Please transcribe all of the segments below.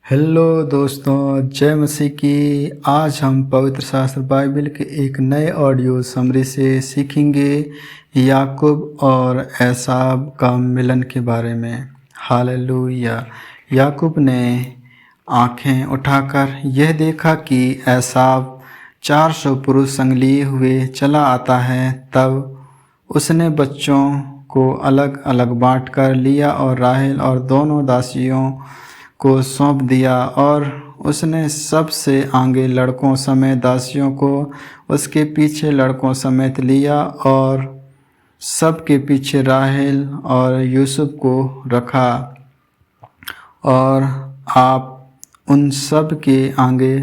Hello दोस्तों, जय मसीह की। आज हम पवित्र शास्त्र बाइबल के एक नए ऑडियो समरी से सीखेंगे याकूब और एसाव का मिलन के बारे में। हालेलुया। याकूब ने आंखें उठाकर यह देखा कि एसाव 400 पुरुष संग लिए हुए चला आता है। तब उसने बच्चों को अलग अलग बांट कर लिया और राहेल और दोनों दासियों को सौंप दिया, और उसने सबसे आगे लड़कों समेत दासियों को उसके पीछे लड़कों समेत लिया, और सबके पीछे राहेल और यूसुफ को रखा। और आप उन सब के आगे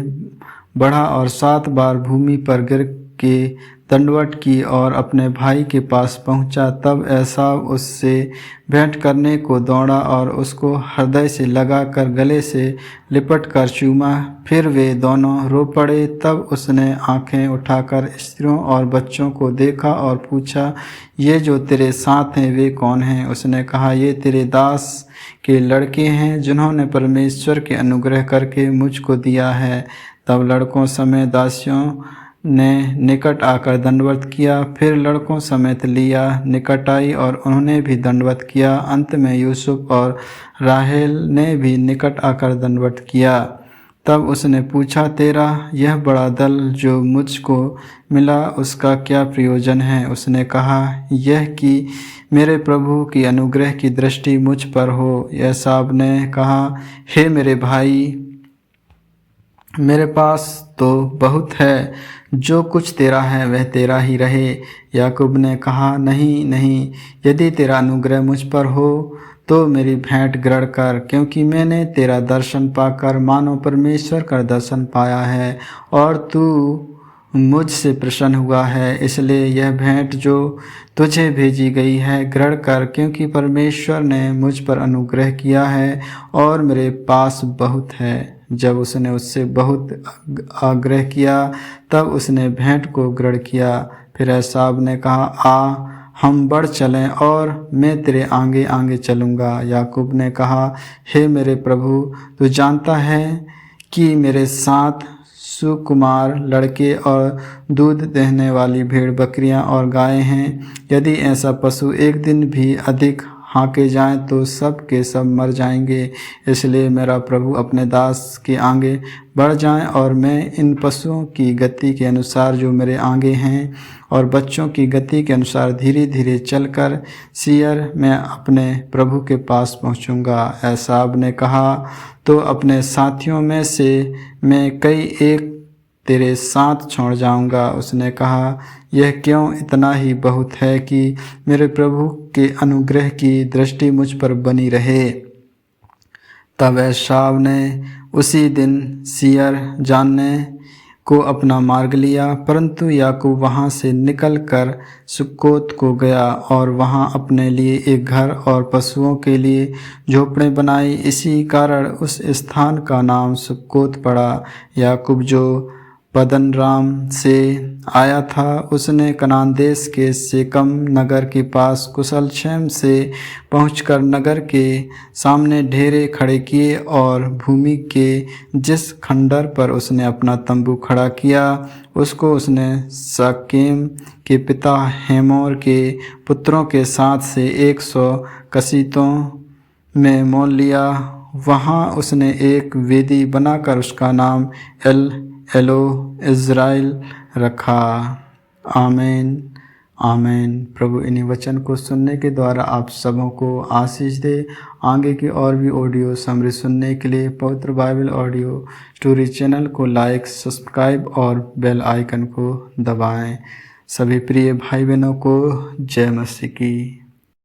बढ़ा और 7 बार भूमि पर गिर के दंडवत की और अपने भाई के पास पहुंचा। तब एसाव उससे भेंट करने को दौड़ा और उसको हृदय से लगाकर गले से लिपट कर चूमा। फिर वे दोनों रो पड़े। तब उसने आंखें उठाकर स्त्रियों और बच्चों को देखा और पूछा, ये जो तेरे साथ हैं वे कौन हैं? उसने कहा, ये तेरे दास के लड़के हैं जिन्होंने परमेश्वर के अनुग्रह करके मुझको दिया है। तब लड़कों समेत दासियों ने निकट आकर दंडवत किया। फिर लड़कों समेत लिया निकट आई और उन्होंने भी दंडवत किया। अंत में यूसुफ और राहेल ने भी निकट आकर दंडवत किया। तब उसने पूछा, तेरा यह बड़ा दल जो मुझको मिला उसका क्या प्रयोजन है? उसने कहा, यह कि मेरे प्रभु की अनुग्रह की दृष्टि मुझ पर हो। एसाव ने कहा, हे मेरे भाई, मेरे पास तो बहुत है, जो कुछ तेरा है वह तेरा ही रहे। याकूब ने कहा, नहीं नहीं, यदि तेरा अनुग्रह मुझ पर हो तो मेरी भेंट ग्रहण कर, क्योंकि मैंने तेरा दर्शन पाकर मानो परमेश्वर का दर्शन पाया है, और तू मुझसे प्रसन्न हुआ है। इसलिए यह भेंट जो तुझे भेजी गई है ग्रहण कर, क्योंकि परमेश्वर ने मुझ पर अनुग्रह किया है और मेरे पास बहुत है। जब उसने उससे बहुत आग्रह किया तब उसने भेंट को ग्रहण किया। फिर एसाव ने कहा, आ हम बढ़ चलें और मैं तेरे आगे आगे चलूँगा। याकूब ने कहा, हे मेरे प्रभु, तू जानता है कि मेरे साथ सुकुमार लड़के और दूध देने वाली भेड़ बकरियां और गायें हैं। यदि ऐसा पशु एक दिन भी अधिक हाँके जाएं तो सब के सब मर जाएंगे। इसलिए मेरा प्रभु अपने दास के आगे बढ़ जाएं और मैं इन पशुओं की गति के अनुसार जो मेरे आगे हैं और बच्चों की गति के अनुसार धीरे धीरे चलकर सीयर में अपने प्रभु के पास पहुंचूंगा। एसाव ने कहा, तो अपने साथियों में से मैं कई एक तेरे साथ छोड़ जाऊंगा। उसने कहा, यह क्यों? इतना ही बहुत है कि मेरे प्रभु के अनुग्रह की दृष्टि मुझ पर बनी रहे। तब एसाव ने उसी दिन सीयर जानने को अपना मार्ग लिया, परंतु याकूब वहाँ से निकलकर सुक्कोत को गया और वहाँ अपने लिए एक घर और पशुओं के लिए झोपड़ें बनाई। इसी कारण उस स्थान का नाम सुक्कोत पड़ा। याकूब जो पद्दनराम से आया था, उसने कनान देश के शेकम नगर के पास कुशल क्षेम से पहुंचकर नगर के सामने ढेरे खड़े किए और भूमि के जिस खंडर पर उसने अपना तंबू खड़ा किया उसको उसने शकेम के पिता हेमोर के पुत्रों के साथ से 100 कसीतों में मोल लिया। वहाँ उसने एक वेदी बनाकर उसका नाम एलो इज़राइल रखा। आमीन आमीन। प्रभु इन्हीं वचन को सुनने के द्वारा आप सबों को आशीष दे। आगे की और भी ऑडियो समरी सुनने के लिए पवित्र बाइबल ऑडियो स्टोरी चैनल को लाइक, सब्सक्राइब और बेल आइकन को दबाएं। सभी प्रिय भाई बहनों को जय मसीह की।